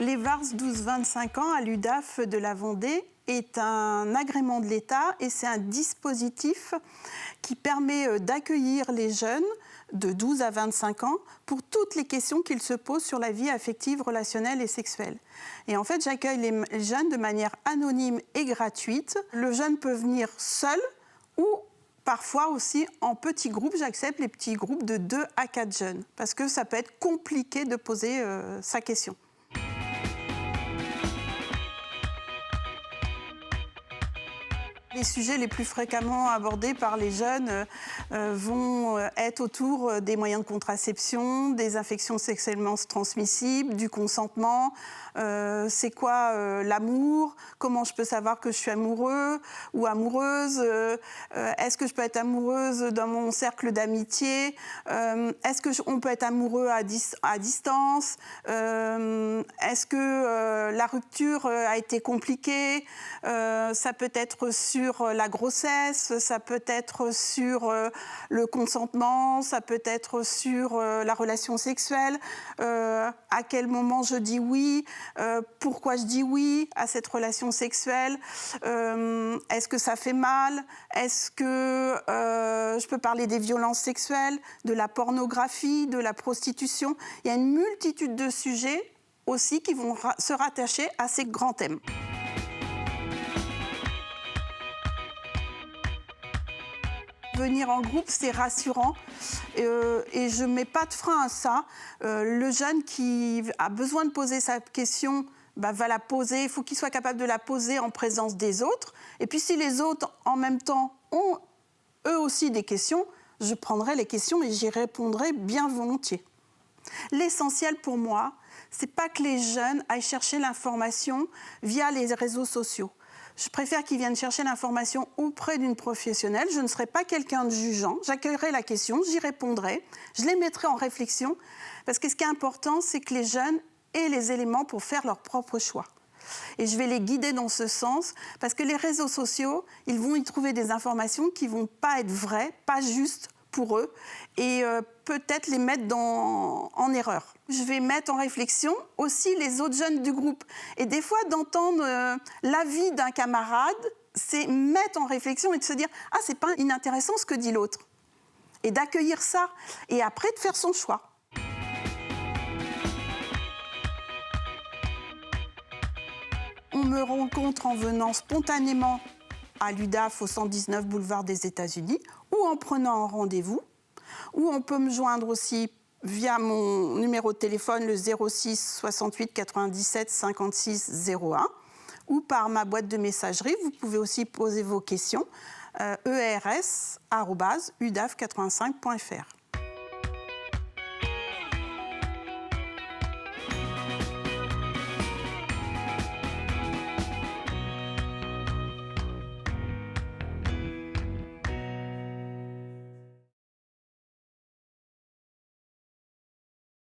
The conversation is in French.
Les VARS 12-25 ans à l'UDAF de la Vendée est un agrément de l'État et c'est un dispositif qui permet d'accueillir les jeunes de 12 à 25 ans pour toutes les questions qu'ils se posent sur la vie affective, relationnelle et sexuelle. Et en fait, j'accueille les jeunes de manière anonyme et gratuite. Le jeune peut venir seul ou parfois aussi en petits groupes. J'accepte les petits groupes de 2 à 4 jeunes parce que ça peut être compliqué de poser sa question. Les sujets les plus fréquemment abordés par les jeunes vont être autour des moyens de contraception, des infections sexuellement transmissibles, du consentement, c'est quoi l'amour, comment je peux savoir que je suis amoureux ou amoureuse, est-ce que je peux être amoureuse dans mon cercle d'amitié, est-ce qu'on peut être amoureux à distance, est-ce que la rupture a été compliquée, ça peut être sur la grossesse, ça peut être sur le consentement, ça peut être sur la relation sexuelle, à quel moment je dis oui, pourquoi je dis oui à cette relation sexuelle, est-ce que ça fait mal, est-ce que je peux parler des violences sexuelles, de la pornographie, de la prostitution. Il y a une multitude de sujets aussi qui vont se rattacher à ces grands thèmes. Venir en groupe, c'est rassurant et je ne mets pas de frein à ça. Le jeune qui a besoin de poser sa question va la poser. Il faut qu'il soit capable de la poser en présence des autres. Et puis si les autres, en même temps, ont eux aussi des questions, je prendrai les questions et j'y répondrai bien volontiers. L'essentiel pour moi, c'est pas que les jeunes aillent chercher l'information via les réseaux sociaux. Je préfère qu'ils viennent chercher l'information auprès d'une professionnelle. Je ne serai pas quelqu'un de jugeant. J'accueillerai la question, j'y répondrai, je les mettrai en réflexion. Parce que ce qui est important, c'est que les jeunes aient les éléments pour faire leur propre choix. Et je vais les guider dans ce sens, parce que les réseaux sociaux, ils vont y trouver des informations qui ne vont pas être vraies, pas justes pour eux, et peut-être les mettre en erreur. Je vais mettre en réflexion aussi les autres jeunes du groupe. Et des fois, d'entendre l'avis d'un camarade, c'est mettre en réflexion et de se dire « Ah, c'est pas inintéressant ce que dit l'autre ». Et d'accueillir ça, et après de faire son choix. On me rencontre en venant spontanément à l'UDAF au 119 boulevard des États-Unis ou en prenant un rendez-vous, ou on peut me joindre aussi via mon numéro de téléphone, le 06 68 97 56 01, ou par ma boîte de messagerie. Vous pouvez aussi poser vos questions, ers@udaf85.fr.